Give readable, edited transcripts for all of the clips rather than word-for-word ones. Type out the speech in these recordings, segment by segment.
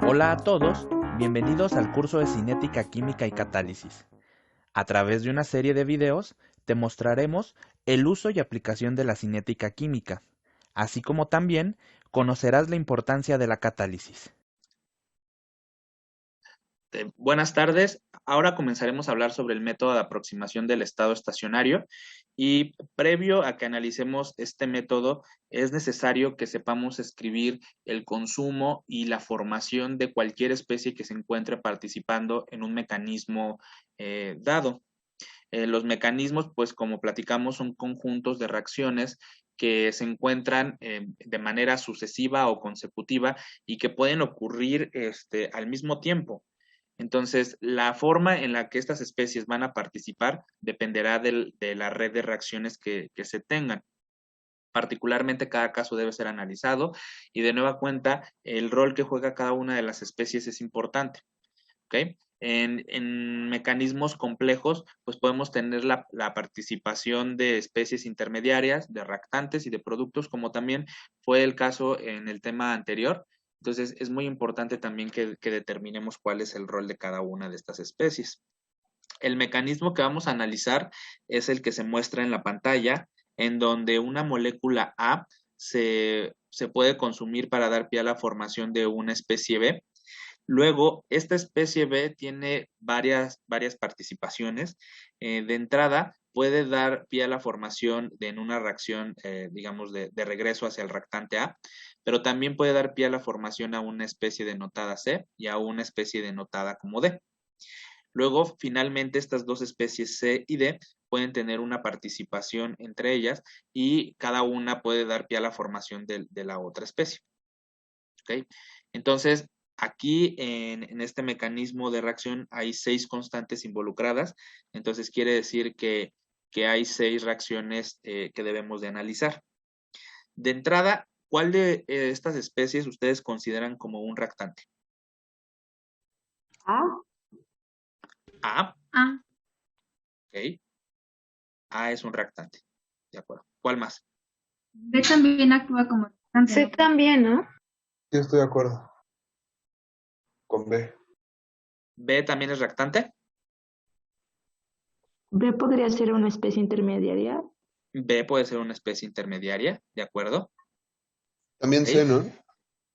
Hola a todos, bienvenidos al curso de Cinética Química y Catálisis. A través de una serie de videos te mostraremos el uso y aplicación de la cinética química, así como también conocerás la importancia de la catálisis. Buenas tardes. Ahora comenzaremos a hablar sobre el método de aproximación del estado estacionario y previo a que analicemos este método es necesario que sepamos escribir el consumo y la formación de cualquier especie que se encuentre participando en un mecanismo dado. Los mecanismos, pues como platicamos, son conjuntos de reacciones que se encuentran de manera sucesiva o consecutiva y que pueden ocurrir al mismo tiempo. Entonces, la forma en la que estas especies van a participar dependerá de la red de reacciones que se tengan. Particularmente, cada caso debe ser analizado y de nueva cuenta, el rol que juega cada una de las especies es importante. ¿Okay? En mecanismos complejos, pues podemos tener la participación de especies intermediarias, de reactantes y de productos, como también fue el caso en el tema anterior. Entonces, es muy importante también que determinemos cuál es el rol de cada una de estas especies. El mecanismo que vamos a analizar es el que se muestra en la pantalla, en donde una molécula A se puede consumir para dar pie a la formación de una especie B. Luego, esta especie B tiene varias participaciones. De entrada, puede dar pie a la formación en una reacción, digamos, de regreso hacia el reactante A, pero también puede dar pie a la formación a una especie denotada C y a una especie denotada como D. Luego, finalmente, estas dos especies C y D pueden tener una participación entre ellas y cada una puede dar pie a la formación de la otra especie. ¿Okay? Entonces, aquí en este mecanismo de reacción hay 6 constantes involucradas, entonces quiere decir que hay 6 reacciones que debemos de analizar. De entrada, ¿cuál de estas especies ustedes consideran como un reactante? A. A, A. ok. A es un reactante. De acuerdo. ¿Cuál más? B también actúa como reactante, C ¿no? también, ¿no? Sí, estoy de acuerdo con B. ¿B también es reactante? B podría ser una especie intermediaria. B puede ser una especie intermediaria, ¿de acuerdo? También Ok. C, ¿no?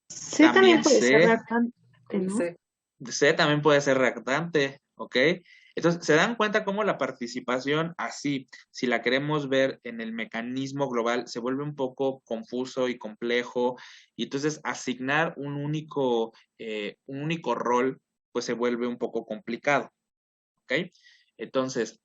C también También puede ser C. reactante, ¿no? C también puede ser reactante, ¿ok? Entonces, ¿se dan cuenta cómo la participación así, si la queremos ver en el mecanismo global, se vuelve un poco confuso y complejo? Y entonces asignar un único rol, pues se vuelve un poco complicado, ¿ok? Entonces,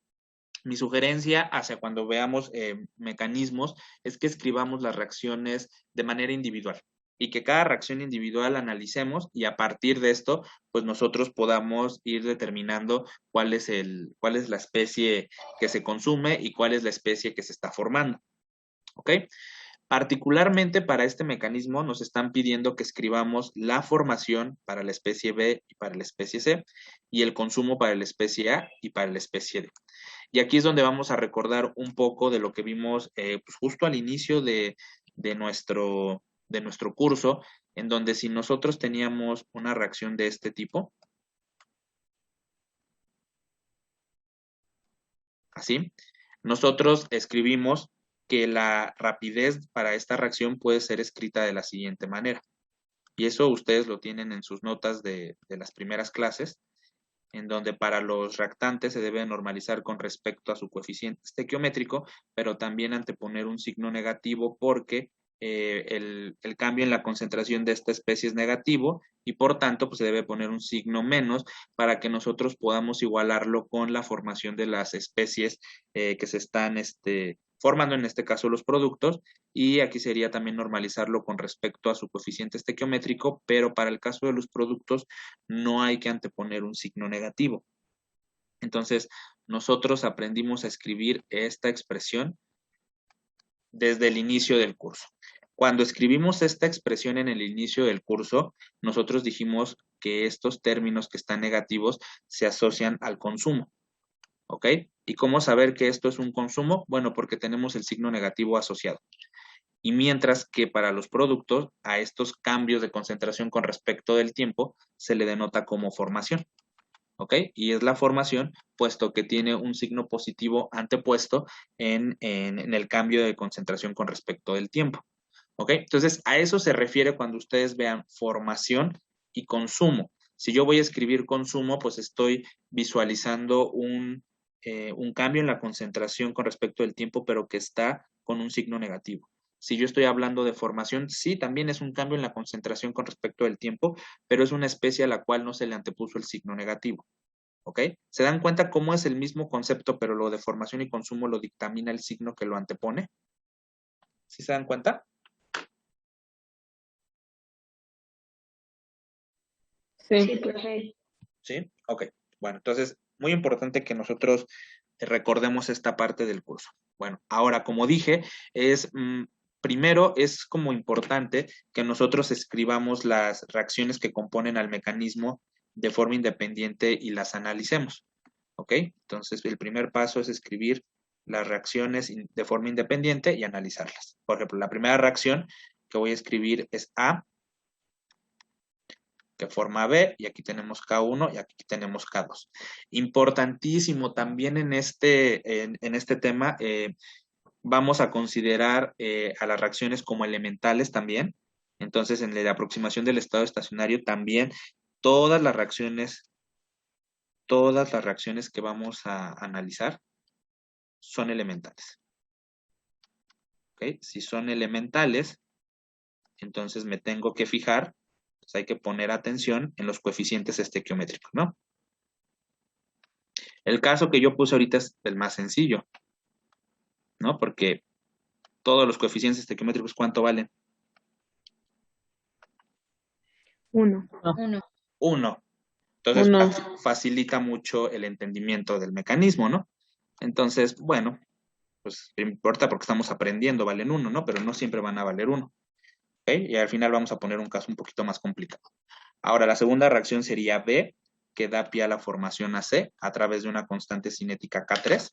mi sugerencia hacia cuando veamos mecanismos es que escribamos las reacciones de manera individual y que cada reacción individual analicemos y a partir de esto, pues nosotros podamos ir determinando cuál es la especie que se consume y cuál es la especie que se está formando. ¿Ok? Particularmente para este mecanismo nos están pidiendo que escribamos la formación para la especie B y para la especie C y el consumo para la especie A y para la especie D. Y aquí es donde vamos a recordar un poco de lo que vimos pues justo al inicio de nuestro curso, en donde si nosotros teníamos una reacción de este tipo, así, nosotros escribimos que la rapidez para esta reacción puede ser escrita de la siguiente manera. Y eso ustedes lo tienen en sus notas de las primeras clases, en donde para los reactantes se debe normalizar con respecto a su coeficiente estequiométrico, pero también anteponer un signo negativo porque el cambio en la concentración de esta especie es negativo y por tanto pues, se debe poner un signo menos para que nosotros podamos igualarlo con la formación de las especies que se están formando, en este caso los productos, y aquí sería también normalizarlo con respecto a su coeficiente estequiométrico, pero para el caso de los productos no hay que anteponer un signo negativo. Entonces, nosotros aprendimos a escribir esta expresión desde el inicio del curso. Cuando escribimos esta expresión en el inicio del curso, nosotros dijimos que estos términos que están negativos se asocian al consumo. ¿Ok? ¿Y cómo saber que esto es un consumo? Bueno, porque tenemos el signo negativo asociado. Y mientras que para los productos, a estos cambios de concentración con respecto del tiempo se le denota como formación. ¿Ok? Y es la formación, puesto que tiene un signo positivo antepuesto en el cambio de concentración con respecto del tiempo. ¿Ok? Entonces, a eso se refiere cuando ustedes vean formación y consumo. Si yo voy a escribir consumo, pues estoy visualizando un cambio en la concentración con respecto del tiempo, pero que está con un signo negativo. Si yo estoy hablando de formación, sí, también es un cambio en la concentración con respecto del tiempo, pero es una especie a la cual no se le antepuso el signo negativo. ¿Ok? ¿Se dan cuenta cómo es el mismo concepto, pero lo de formación y consumo lo dictamina el signo que lo antepone? ¿Sí se dan cuenta? Sí, profe. ¿Sí? Ok. Bueno, entonces, muy importante que nosotros recordemos esta parte del curso. Bueno, ahora, como dije, primero es como importante que nosotros escribamos las reacciones que componen al mecanismo de forma independiente y las analicemos. ¿Ok? Entonces, el primer paso es escribir las reacciones de forma independiente y analizarlas. Por ejemplo, la primera reacción que voy a escribir es A, que forma B, y aquí tenemos K1 y aquí tenemos K2. Importantísimo también en este tema, vamos a considerar a las reacciones como elementales también. Entonces, en la aproximación del estado estacionario también todas las reacciones que vamos a analizar son elementales. ¿Ok? Si son elementales, entonces me tengo que fijar, pues hay que poner atención en los coeficientes estequiométricos, ¿no? El caso que yo puse ahorita es el más sencillo, ¿no? Porque todos los coeficientes estequiométricos, ¿cuánto valen? 1. 1. Entonces, 1. facilita mucho el entendimiento del mecanismo, ¿no? Entonces, bueno, pues no importa porque estamos aprendiendo, valen 1, ¿no? Pero no siempre van a valer 1. ¿Ok? Y al final vamos a poner un caso un poquito más complicado. Ahora, la segunda reacción sería B, que da pie a la formación AC a través de una constante cinética K3.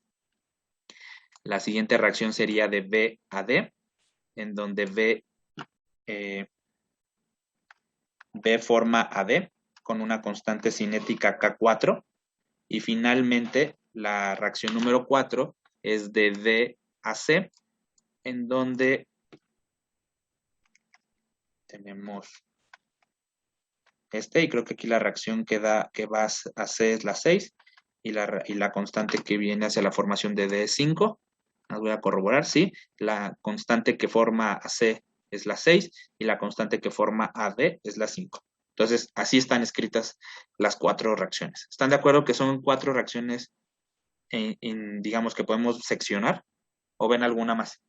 La siguiente reacción sería de B a D, en donde B forma AD con una constante cinética K4. Y finalmente, la reacción número 4 es de D a C, en donde tenemos y creo que aquí la reacción que va a C es la 6, y la constante que viene hacia la formación de D es 5. Las voy a corroborar, sí. La constante que forma a C es la 6 y la constante que forma a D es la 5. Entonces, así están escritas las 4 reacciones. ¿Están de acuerdo que son 4 reacciones, digamos, que podemos seccionar? ¿O ven alguna más?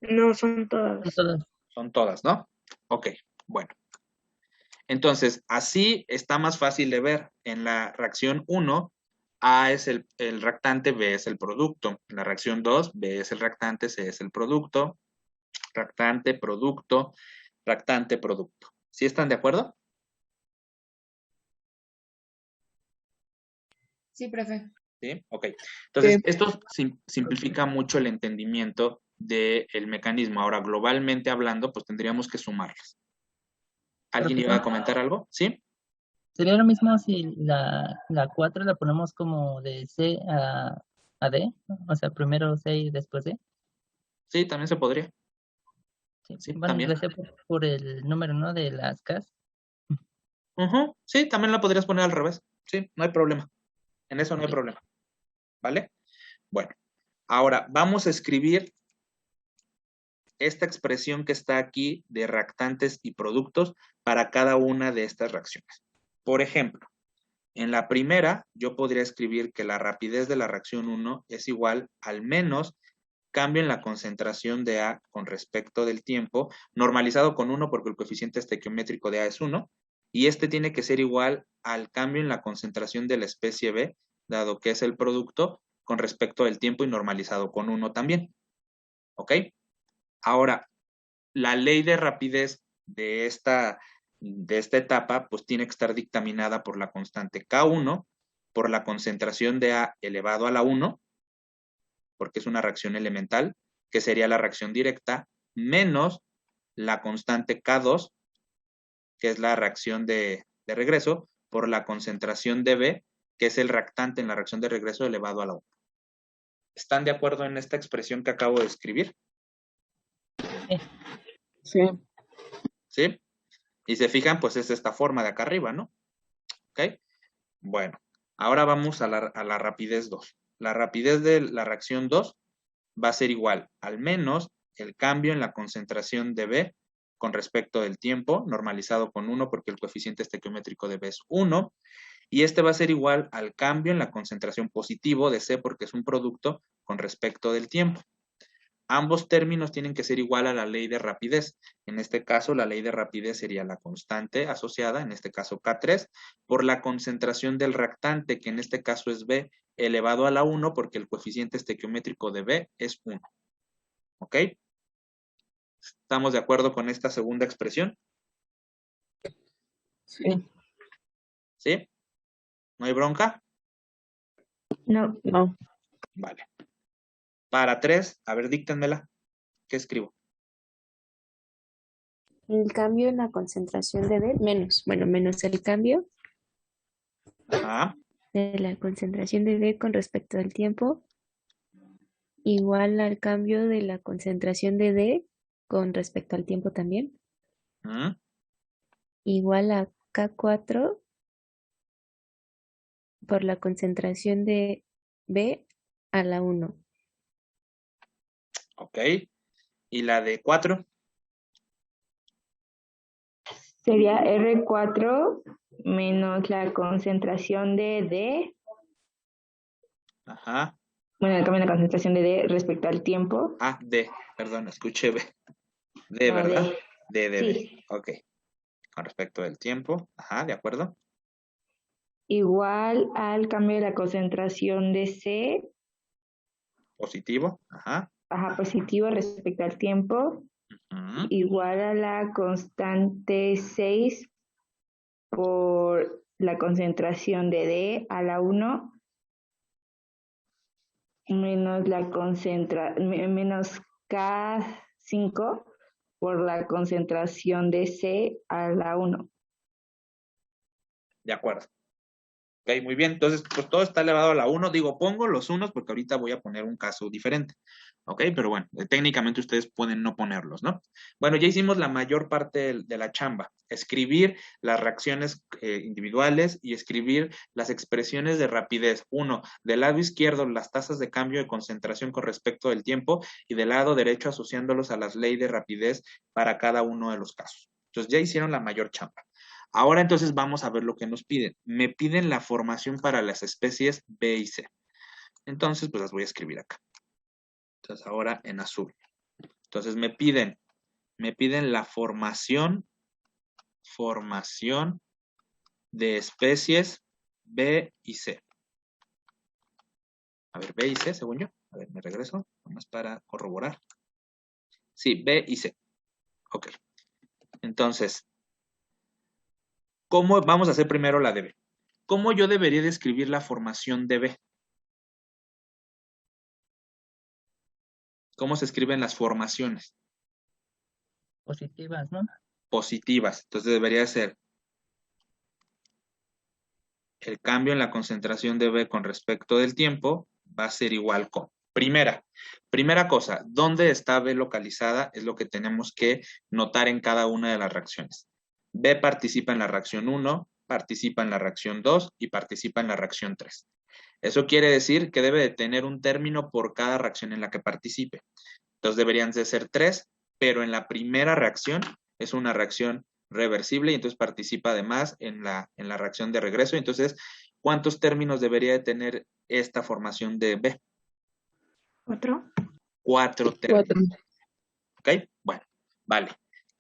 No, son todas. Son todas, ¿no? Ok, bueno. Entonces, así está más fácil de ver. En la reacción 1, A es el reactante, B es el producto. En la reacción 2, B es el reactante, C es el producto. Reactante, producto, reactante, producto. ¿Sí están de acuerdo? Sí, profe. ¿Sí? Ok. Entonces, Sí. esto simplifica mucho el entendimiento del mecanismo. Ahora, globalmente hablando, pues tendríamos que sumarlas. ¿Alguien iba a comentar algo? ¿Sí? Sería lo mismo si la 4 la ponemos como de C a D, ¿no? O sea, primero C y después D. Sí, también se podría. Sí, Sí, bueno, también. la C por el número, ¿no? De las Ks. Sí, también la podrías poner al revés. Sí, no hay problema. En eso no hay problema. ¿Vale? Bueno, ahora vamos a escribir esta expresión que está aquí de reactantes y productos para cada una de estas reacciones. Por ejemplo, en la primera, yo podría escribir que la rapidez de la reacción 1 es igual al menos cambio en la concentración de A con respecto del tiempo, normalizado con 1 porque el coeficiente estequiométrico de A es 1, y este tiene que ser igual al cambio en la concentración de la especie B, dado que es el producto, con respecto del tiempo y normalizado con 1 también. ¿Ok? Ahora, la ley de rapidez de esta de esta etapa, pues tiene que estar dictaminada por la constante K1, por la concentración de A elevado a la 1, porque es una reacción elemental, que sería la reacción directa, menos la constante K2, que es la reacción de regreso, por la concentración de B, que es el reactante en la reacción de regreso elevado a la 1. ¿Están de acuerdo en esta expresión que acabo de escribir? Sí. ¿Sí? Y se fijan, pues es esta forma de acá arriba, ¿no? ¿Ok? Bueno, ahora vamos a la rapidez 2. La rapidez de la reacción 2 va a ser igual al menos el cambio en la concentración de B con respecto del tiempo, normalizado con 1 porque el coeficiente estequiométrico de B es 1, y este va a ser igual al cambio en la concentración positivo de C porque es un producto con respecto del tiempo. Ambos términos tienen que ser igual a la ley de rapidez. En este caso, la ley de rapidez sería la constante asociada, en este caso K3, por la concentración del reactante, que en este caso es B, elevado a la 1, porque el coeficiente estequiométrico de B es 1. ¿Ok? ¿Estamos de acuerdo con esta segunda expresión? Sí. ¿Sí? ¿No hay bronca? No. No. Vale. Para 3, a ver, díctenmela. ¿Qué escribo? El cambio en la concentración de B, menos el cambio Ajá. de la concentración de B con respecto al tiempo, igual al cambio de la concentración de D con respecto al tiempo también, igual a K4 por la concentración de B a la 1. Ok. ¿Y la de 4? Sería R4 menos la concentración de D. Ajá. Bueno, el cambio en la concentración de D respecto al tiempo. Ah, D. Perdón, escuché B. D, No, ¿verdad? D. D. Sí. Ok. Con respecto del tiempo. Ajá, de acuerdo. Igual al cambio de la concentración de C, Positivo. Ajá. positivo respecto al tiempo, Ujú. igual a la constante 6 por la concentración de D a la 1 menos menos K5 por la concentración de C a la 1. De acuerdo. Ok, muy bien. Entonces, pues todo está elevado a la 1. Digo, pongo los unos porque ahorita voy a poner un caso diferente. Ok, pero bueno, técnicamente ustedes pueden no ponerlos, ¿no? Bueno, ya hicimos la mayor parte de la chamba. Escribir las reacciones individuales y escribir las expresiones de rapidez. Uno, del lado izquierdo, las tasas de cambio de concentración con respecto del tiempo y del lado derecho asociándolos a las leyes de rapidez para cada uno de los casos. Entonces, ya hicieron la mayor chamba. Ahora entonces vamos a ver lo que nos piden. Me piden la formación para las especies B y C. Entonces, pues las voy a escribir acá. Entonces, ahora en azul. Entonces, me piden la formación de especies B y C. A ver, B y C, según yo. A ver, me regreso, nomás para corroborar. Sí, B y C. Ok. Entonces, ¿cómo vamos a hacer primero la de B? ¿Cómo yo debería describir la formación de B? ¿Cómo se escriben las formaciones? Positivas, ¿no? Positivas. Entonces debería ser el cambio en la concentración de B con respecto del tiempo va a ser igual con. Primera cosa, ¿dónde está B localizada? Es lo que tenemos que notar en cada una de las reacciones. B participa en la reacción 1, participa en la reacción 2 y participa en la reacción 3. Eso quiere decir que debe de tener un término por cada reacción en la que participe. Entonces deberían de ser 3, pero en la primera reacción es una reacción reversible y entonces participa además en la reacción de regreso. Entonces, ¿cuántos términos debería de tener esta formación de B? 4. 4 términos. ¿Ok? Bueno, vale.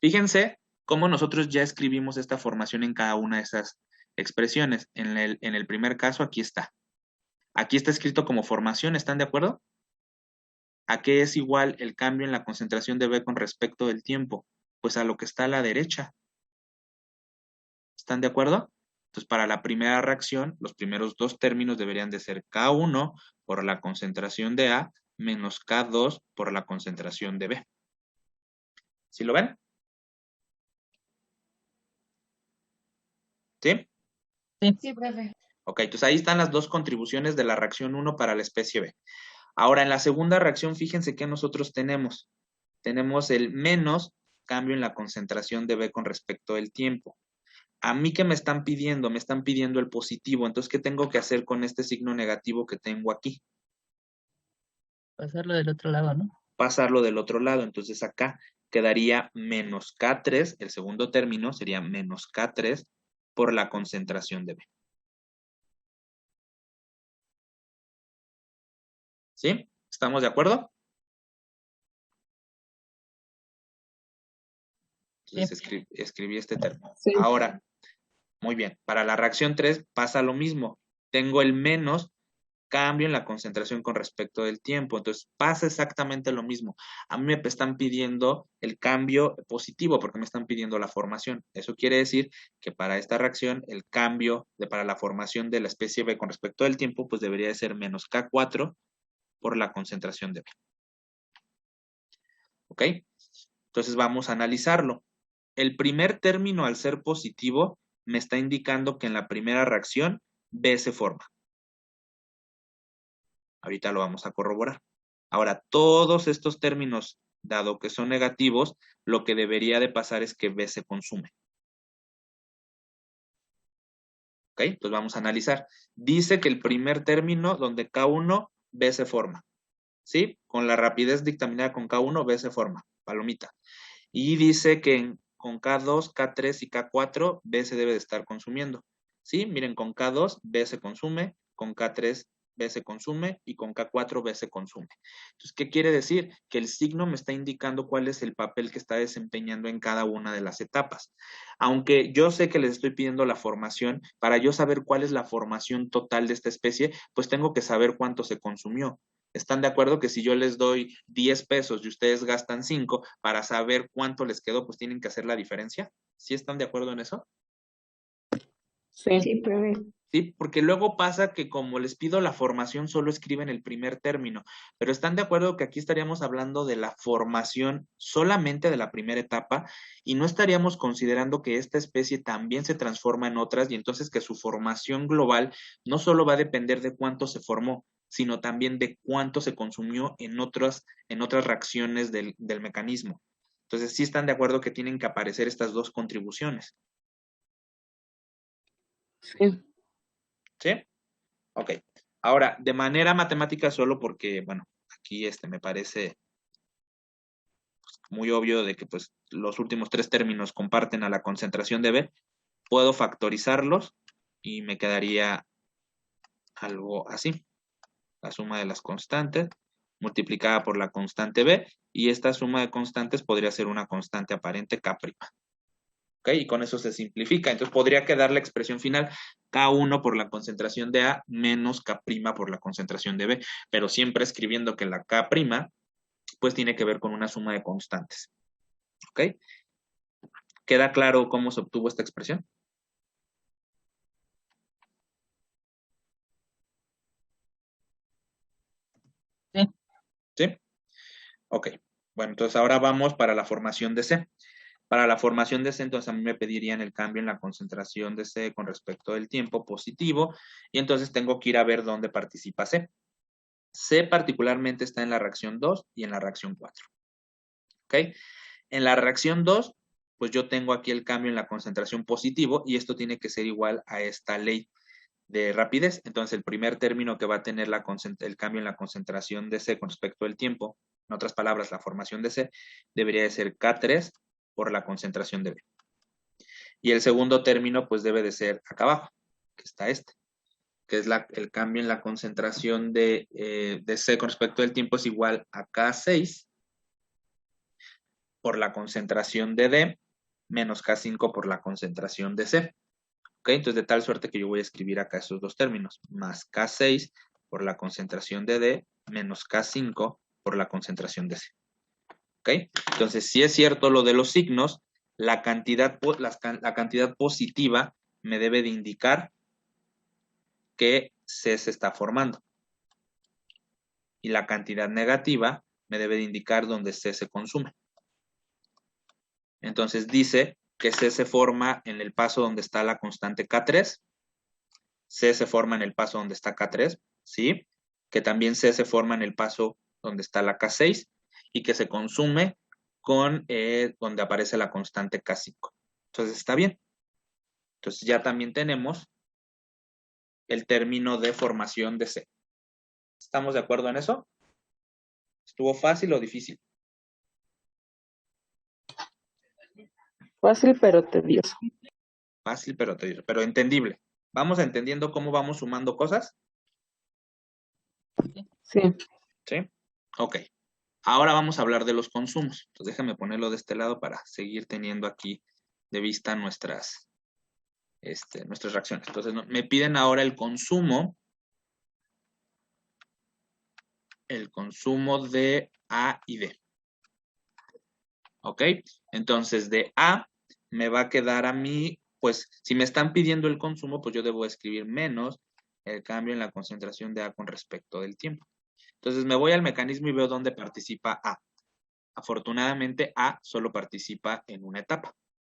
Fíjense cómo nosotros ya escribimos esta formación en cada una de esas expresiones. En el primer caso, aquí está. Aquí está escrito como formación, ¿están de acuerdo? ¿A qué es igual el cambio en la concentración de B con respecto del tiempo? Pues a lo que está a la derecha. ¿Están de acuerdo? Entonces, para la primera reacción, los primeros dos términos deberían de ser K1 por la concentración de A menos K2 por la concentración de B. ¿Sí lo ven? ¿Sí? Sí, profe. Ok, entonces ahí están las dos contribuciones de la reacción 1 para la especie B. Ahora, en la segunda reacción, fíjense que nosotros tenemos. Tenemos el menos cambio en la concentración de B con respecto al tiempo. A mí, ¿qué me están pidiendo? Me están pidiendo el positivo. Entonces, ¿qué tengo que hacer con este signo negativo que tengo aquí? Pasarlo del otro lado, ¿no? Pasarlo del otro lado. Entonces, acá quedaría menos K3, el segundo término sería menos K3 por la concentración de B. ¿Sí? ¿Estamos de acuerdo? Entonces, escribí este término. Sí. Ahora, muy bien, para la reacción 3 pasa lo mismo. Tengo el menos cambio en la concentración con respecto del tiempo. Entonces, pasa exactamente lo mismo. A mí me están pidiendo el cambio positivo porque me están pidiendo la formación. Eso quiere decir que para esta reacción, el cambio para la formación de la especie B con respecto del tiempo, pues debería de ser menos K4 por la concentración de B. ¿Ok? Entonces, vamos a analizarlo. El primer término, al ser positivo, me está indicando que en la primera reacción B se forma. Ahorita lo vamos a corroborar. Ahora, todos estos términos, dado que son negativos, lo que debería de pasar es que B se consume. ¿Ok? Entonces vamos a analizar. Dice que el primer término, donde K1, B se forma. ¿Sí? Con la rapidez dictaminada con K1, B se forma. Palomita. Y dice que con K2, K3 y K4, B se debe de estar consumiendo. ¿Sí? Miren, con K2, B se consume, con K3, B se consume y con K4, B se consume. Entonces, ¿qué quiere decir? Que el signo me está indicando cuál es el papel que está desempeñando en cada una de las etapas. Aunque yo sé que les estoy pidiendo la formación, para yo saber cuál es la formación total de esta especie, pues tengo que saber cuánto se consumió. ¿Están de acuerdo que si yo les doy 10 pesos y ustedes gastan 5, para saber cuánto les quedó, pues tienen que hacer la diferencia? ¿Sí están de acuerdo en eso? Sí, profe. Sí, porque luego pasa que como les pido la formación, solo escriben el primer término, pero ¿están de acuerdo que aquí estaríamos hablando de la formación solamente de la primera etapa y no estaríamos considerando que esta especie también se transforma en otras y entonces que su formación global no solo va a depender de cuánto se formó, sino también de cuánto se consumió en otras reacciones del mecanismo? Entonces, ¿sí están de acuerdo que tienen que aparecer estas dos contribuciones? Sí. ¿Sí? Ok. Ahora, de manera matemática, solo porque, bueno, aquí me parece muy obvio de que pues los últimos tres términos comparten a la concentración de B, puedo factorizarlos y me quedaría algo así. La suma de las constantes multiplicada por la constante B y esta suma de constantes podría ser una constante aparente K'. ¿Ok? Y con eso se simplifica. Entonces podría quedar la expresión final K1 por la concentración de A menos K' por la concentración de B, pero siempre escribiendo que la K' pues tiene que ver con una suma de constantes. ¿Ok? ¿Queda claro cómo se obtuvo esta expresión? Sí. ¿Sí? Ok. Bueno, entonces ahora vamos para la formación de C. Para la formación de C, entonces a mí me pedirían el cambio en la concentración de C con respecto del tiempo positivo, y entonces tengo que ir a ver dónde participa C. C particularmente está en la reacción 2 y en la reacción 4. ¿Ok? En la reacción 2, pues yo tengo aquí el cambio en la concentración positivo, y esto tiene que ser igual a esta ley de rapidez. Entonces, el primer término que va a tener el cambio en la concentración de C con respecto al tiempo, en otras palabras, la formación de C, debería de ser K3 por la concentración de B. Y el segundo término, pues debe de ser acá abajo, que está que es el cambio en la concentración de C con respecto al tiempo, es igual a K6 por la concentración de D menos K5 por la concentración de C. ¿Ok? Entonces, de tal suerte que yo voy a escribir acá esos dos términos, más K6 por la concentración de D menos K5 por la concentración de C. ¿Ok? Entonces, si es cierto lo de los signos, la cantidad positiva me debe de indicar que C se está formando. Y la cantidad negativa me debe de indicar dónde C se consume. Entonces dice que C se forma en el paso donde está la constante K3. C se forma en el paso donde está K3, ¿sí? Que también C se forma en el paso donde está la K6 y que se consume con donde aparece la constante K5. Entonces está bien. Entonces ya también tenemos el término de formación de C. ¿Estamos de acuerdo en eso? ¿Estuvo fácil o difícil? Fácil pero tedioso. Fácil, pero entendible. ¿Vamos entendiendo cómo vamos sumando cosas? Sí. ¿Sí? Ok. Ahora vamos a hablar de los consumos. Entonces déjame ponerlo de este lado para seguir teniendo aquí de vista nuestras reacciones. Entonces me piden ahora el consumo de A y D. ¿Ok? Entonces de A me va a quedar a mí, pues si me están pidiendo el consumo, pues yo debo escribir menos el cambio en la concentración de A con respecto del tiempo. Entonces me voy al mecanismo y veo dónde participa A. Afortunadamente A solo participa en una etapa.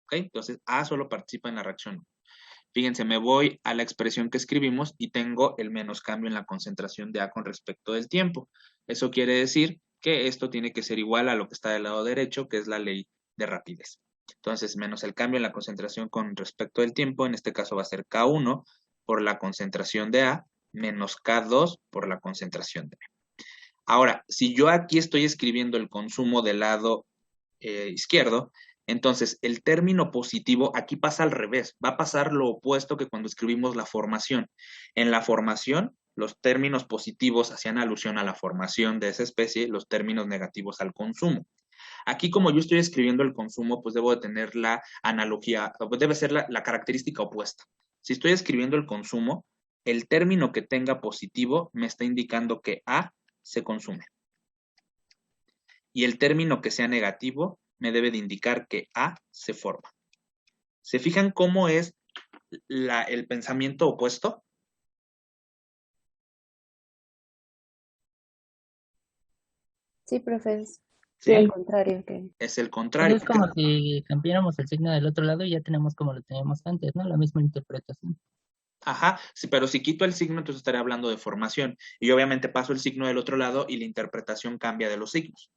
¿Ok? Entonces A solo participa en la reacción 1. Fíjense, me voy a la expresión que escribimos y tengo el menos cambio en la concentración de A con respecto del tiempo. Eso quiere decir que esto tiene que ser igual a lo que está del lado derecho, que es la ley de rapidez. Entonces, menos el cambio en la concentración con respecto del tiempo, en este caso va a ser K1 por la concentración de A, menos K2 por la concentración de B. Ahora, si yo aquí estoy escribiendo el consumo del lado izquierdo, entonces el término positivo aquí pasa al revés, va a pasar lo opuesto que cuando escribimos la formación. En la formación, los términos positivos hacían alusión a la formación de esa especie, los términos negativos al consumo. Aquí, como yo estoy escribiendo el consumo, pues debo de tener la analogía, debe ser la característica opuesta. Si estoy escribiendo el consumo, el término que tenga positivo me está indicando que A se consume. Y el término que sea negativo me debe de indicar que A se forma. ¿Se fijan cómo es el pensamiento opuesto? Sí, profe, es ¿Sí? al contrario que... Es el Pues contrario. es como si cambiáramos el signo del otro lado y ya tenemos como lo teníamos antes, ¿no? La misma interpretación. Ajá, sí, pero si quito el signo, entonces estaré hablando de formación. Y obviamente paso el signo del otro lado y la interpretación cambia de los signos.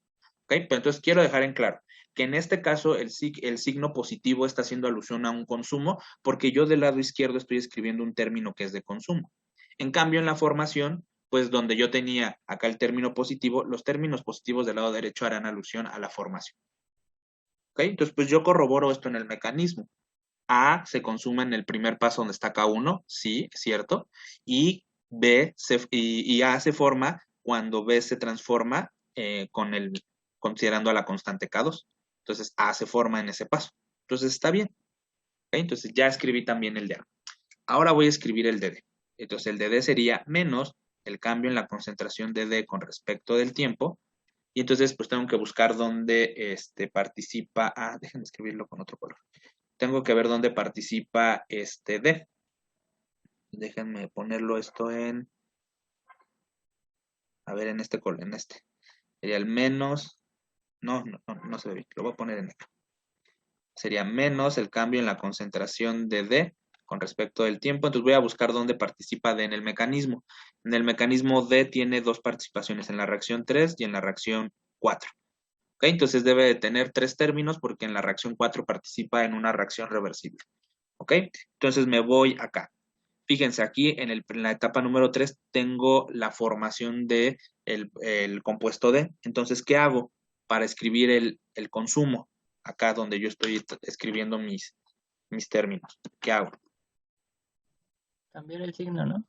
¿Ok? Pero entonces quiero dejar en claro que en este caso el signo positivo está haciendo alusión a un consumo porque yo del lado izquierdo estoy escribiendo un término que es de consumo. En cambio, en la formación, pues donde yo tenía acá el término positivo, los términos positivos del lado derecho harán alusión a la formación. ¿Ok? Entonces, pues yo corroboro esto en el mecanismo. A se consume en el primer paso donde está K1, sí, es cierto, y A se forma cuando B se transforma considerando a la constante K2. Entonces A se forma en ese paso. Entonces está bien. ¿Okay? Entonces ya escribí también el de A. Ahora voy a escribir el de D. Entonces el de D sería menos el cambio en la concentración de D con respecto del tiempo. Y entonces pues tengo que buscar dónde participa. Déjenme escribirlo con otro color. Tengo que ver dónde participa D. Déjenme ponerlo esto en, a ver, en este. Sería el menos, no se ve bien, lo voy a poner en negro. Sería menos el cambio en la concentración de D con respecto del tiempo. Entonces voy a buscar dónde participa D en el mecanismo. En el mecanismo D tiene dos participaciones, en la reacción 3 y en la reacción 4. ¿Okay? Entonces debe de tener 3 términos porque en la reacción 4 participa en una reacción reversible. ¿Ok? Entonces me voy acá. Fíjense, aquí en la etapa número 3 tengo la formación del el compuesto D. Entonces, ¿qué hago para escribir el consumo? Acá donde yo estoy escribiendo mis términos. ¿Qué hago? Cambiar el signo, ¿no?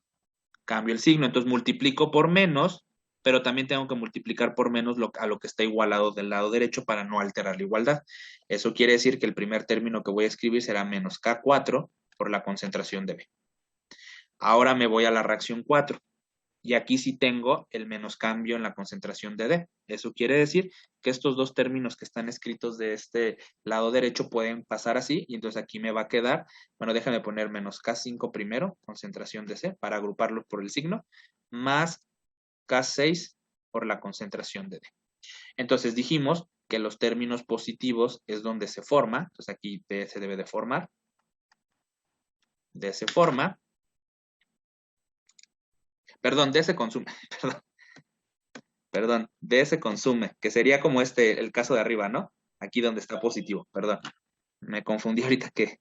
Cambio el signo, entonces multiplico por menos, pero también tengo que multiplicar por menos a lo que está igualado del lado derecho para no alterar la igualdad. Eso quiere decir que el primer término que voy a escribir será menos K4 por la concentración de B. Ahora me voy a la reacción 4. y aquí sí tengo el menos cambio en la concentración de D. Eso quiere decir que estos dos términos que están escritos de este lado derecho pueden pasar así, y entonces aquí me va a quedar, bueno, déjame poner menos K5 primero, concentración de C, para agruparlos por el signo, más K6 por la concentración de D. Entonces dijimos que los términos positivos es donde se forma, entonces aquí D se debe de formar, D se forma, perdón, D se consume, perdón, D se consume, que sería como el caso de arriba, ¿no? Aquí donde está positivo, perdón. Me confundí ahorita que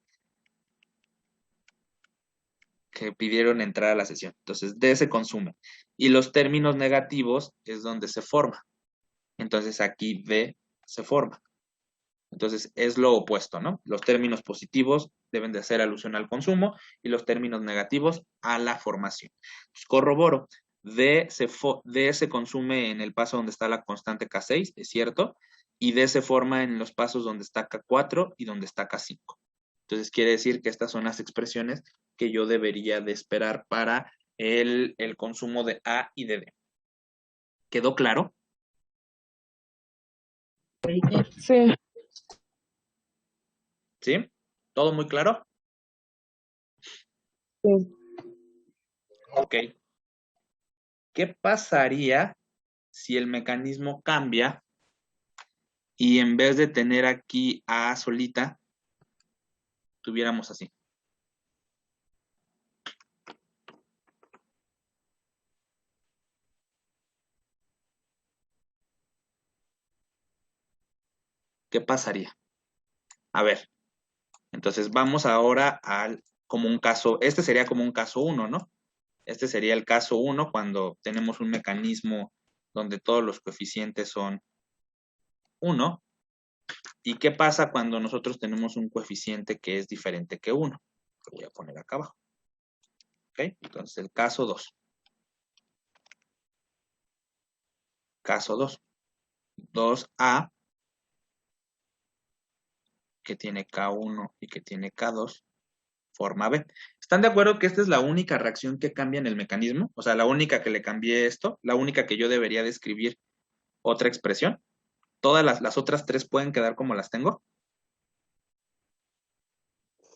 pidieron entrar a la sesión. Entonces, D se consume. Y los términos negativos es donde se forma. Entonces, aquí D se forma. Entonces, es lo opuesto, ¿no? Los términos positivos deben de hacer alusión al consumo y los términos negativos a la formación. Entonces, corroboro. D se consume en el paso donde está la constante K6, es cierto, y D se forma en los pasos donde está K4 y donde está K5. Entonces quiere decir que estas son las expresiones que yo debería de esperar para el consumo de A y de D. ¿Quedó claro? Sí. ¿Sí? ¿Todo muy claro? Sí. Ok. ¿Qué pasaría si el mecanismo cambia y en vez de tener aquí A solita, tuviéramos así? ¿Qué pasaría? A ver, entonces vamos ahora como un caso, este sería como un caso 1, ¿no? Este sería el caso 1 cuando tenemos un mecanismo donde todos los coeficientes son 1. ¿Y qué pasa cuando nosotros tenemos un coeficiente que es diferente que 1? Lo voy a poner acá abajo. ¿Ok? Entonces el caso 2. Caso 2. 2A, que tiene K1 y que tiene K2, forma B. ¿Están de acuerdo que esta es la única reacción que cambia en el mecanismo? O sea, la única que le cambié esto, la única que yo debería de escribir otra expresión. ¿Todas las otras tres pueden quedar como las tengo?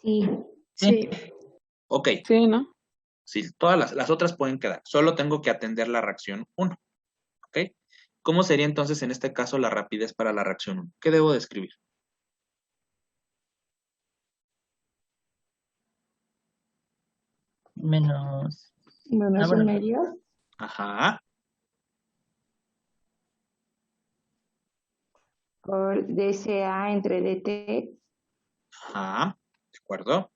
Sí. Sí. Ok. Sí, ¿no? Sí, todas las otras pueden quedar. Solo tengo que atender la reacción 1. ¿Ok? ¿Cómo sería entonces en este caso la rapidez para la reacción 1? ¿Qué debo de escribir? Menos. Menos bueno, un medio Ajá. por dca entre dt Ajá. ¿De acuerdo?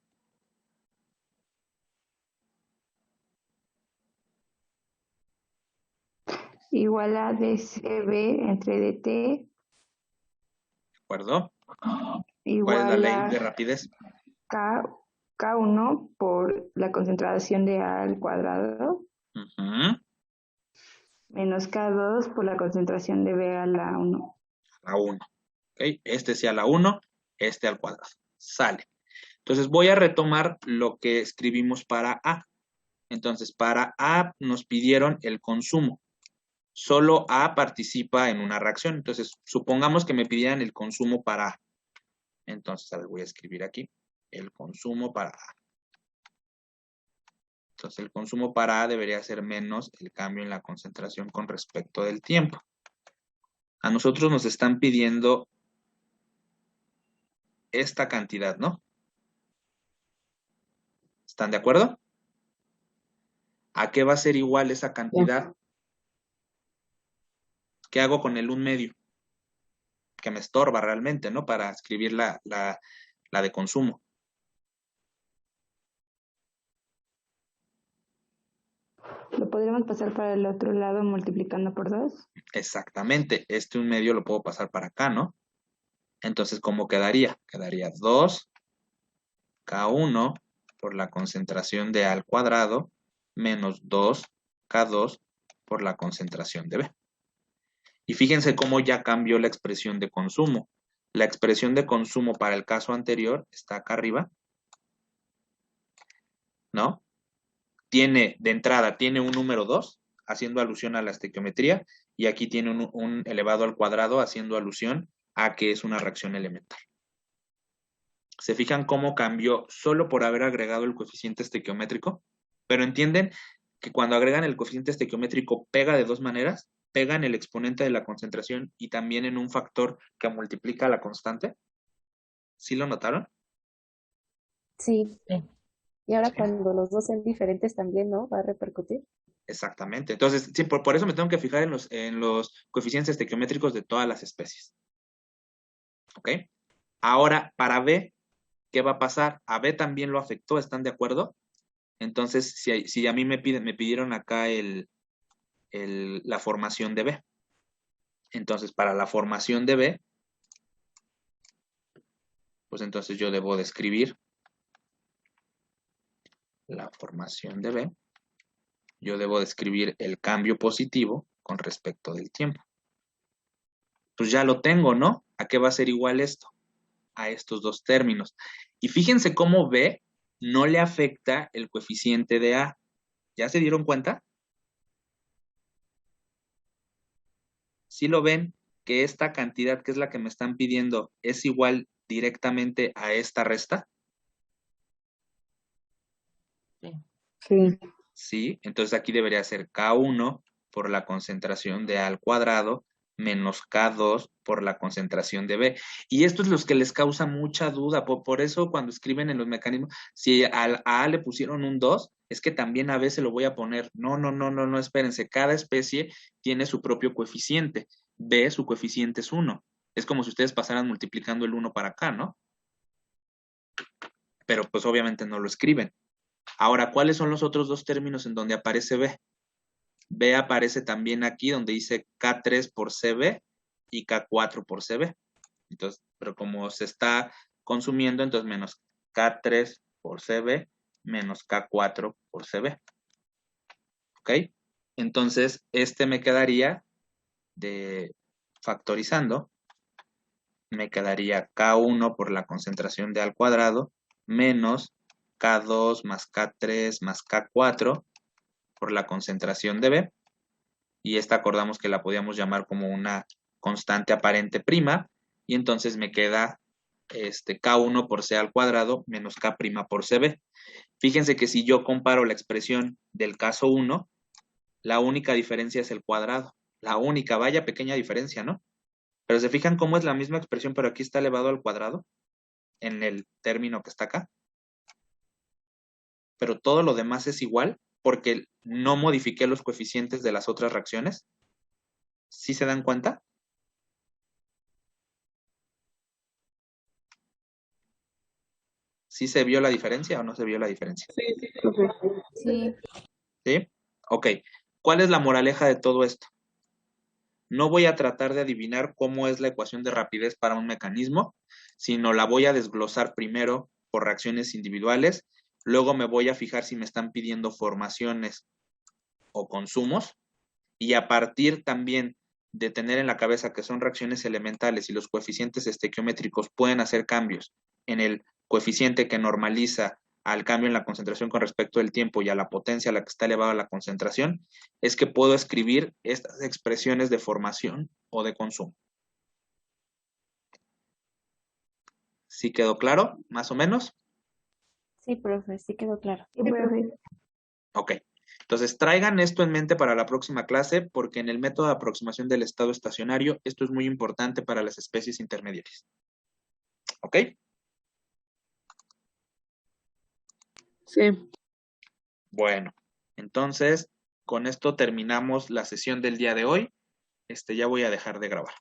igual a dcb entre dt ¿De acuerdo? ¿Cuál es la igual ley a de rapidez? K1 por la concentración de A al cuadrado Ujú. menos K2 por la concentración de B a la 1. La 1. ¿Ok? Este sea la 1, este al cuadrado. Sale. Entonces voy a retomar lo que escribimos para A. Entonces, para A nos pidieron el consumo. Solo A participa en una reacción. Entonces, supongamos que me pidieran el consumo para A. Entonces, a ver, voy a escribir aquí el consumo para A. Entonces, el consumo para A debería ser menos el cambio en la concentración con respecto del tiempo. A nosotros nos están pidiendo esta cantidad, ¿no? ¿Están de acuerdo? ¿A qué va a ser igual esa cantidad? ¿Qué hago con el 1/2? Que me estorba realmente, ¿no? Para escribir la de consumo. ¿Lo podríamos pasar para el otro lado multiplicando por 2? Exactamente. Este 1/2 lo puedo pasar para acá, ¿no? Entonces, ¿cómo quedaría? Quedaría 2K1 por la concentración de A al cuadrado menos 2K2 por la concentración de B. Y fíjense cómo ya cambió la expresión de consumo. La expresión de consumo para el caso anterior está acá arriba, ¿no? De entrada, tiene un número 2, haciendo alusión a la estequiometría, y aquí tiene un elevado al cuadrado haciendo alusión a que es una reacción elemental. ¿Se fijan cómo cambió solo por haber agregado el coeficiente estequiométrico? Pero entienden que cuando agregan el coeficiente estequiométrico pega de dos maneras, pega en el exponente de la concentración y también en un factor que multiplica la constante. ¿Sí lo notaron? Sí. Sí. Y ahora Sí. cuando los dos sean diferentes también, ¿no? ¿Va a repercutir? Exactamente. Entonces, sí, por eso me tengo que fijar en los coeficientes estequiométricos de todas las especies. ¿Ok? Ahora, para B, ¿qué va a pasar? A B también lo afectó, ¿están de acuerdo? Entonces, si a mí me pidieron acá la formación de B. Entonces, para la formación de B, pues entonces yo debo describir la formación de B. Yo debo describir el cambio positivo con respecto del tiempo. Pues ya lo tengo, ¿no? ¿A qué va a ser igual esto? A estos dos términos. Y fíjense cómo B no le afecta el coeficiente de A. ¿Ya se dieron cuenta? ¿Sí lo ven? Que esta cantidad, que es la que me están pidiendo, es igual directamente a esta resta. Sí. Sí. Sí, entonces aquí debería ser K1 por la concentración de A al cuadrado menos K2 por la concentración de B. Y esto es lo que les causa mucha duda. Por eso cuando escriben en los mecanismos, si a A le pusieron un 2, es que también a B se lo voy a poner. No, espérense. Cada especie tiene su propio coeficiente. B, su coeficiente es 1. Es como si ustedes pasaran multiplicando el 1 para acá, ¿no? Pero pues obviamente no lo escriben. Ahora, ¿cuáles son los otros dos términos en donde aparece B? B aparece también aquí donde dice K3 por CB y K4 por CB. Entonces, pero como se está consumiendo, entonces menos K3 por CB menos K4 por CB. ¿Ok? Entonces, este me quedaría factorizando, me quedaría K1 por la concentración de A al cuadrado menos K2 más K3 más K4 por la concentración de B, y esta acordamos que la podíamos llamar como una constante aparente prima, y entonces me queda K1 por C al cuadrado menos K' por CB. Fíjense que si yo comparo la expresión del caso 1, la única diferencia es el cuadrado. La única, vaya pequeña diferencia, ¿no? Pero se fijan cómo es la misma expresión, pero aquí está elevado al cuadrado en el término que está acá. Pero todo lo demás es igual porque no modifiqué los coeficientes de las otras reacciones. ¿Sí se dan cuenta? ¿Sí se vio la diferencia o no se vio la diferencia? Sí. ¿Sí? Ok. ¿Cuál es la moraleja de todo esto? No voy a tratar de adivinar cómo es la ecuación de rapidez para un mecanismo, sino la voy a desglosar primero por reacciones individuales, luego me voy a fijar si me están pidiendo formaciones o consumos, y a partir también de tener en la cabeza que son reacciones elementales y los coeficientes estequiométricos pueden hacer cambios en el coeficiente que normaliza al cambio en la concentración con respecto del tiempo y a la potencia a la que está elevada la concentración, es que puedo escribir estas expresiones de formación o de consumo. ¿Sí quedó claro? ¿Más o menos? Sí, profe, sí quedó claro. Sí, profe. Ok. Entonces, traigan esto en mente para la próxima clase, porque en el método de aproximación del estado estacionario, esto es muy importante para las especies intermediarias. ¿Ok? Sí. Bueno, entonces, con esto terminamos la sesión del día de hoy. Ya voy a dejar de grabar.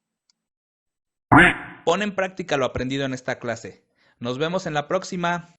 Pon en práctica lo aprendido en esta clase. Nos vemos en la próxima.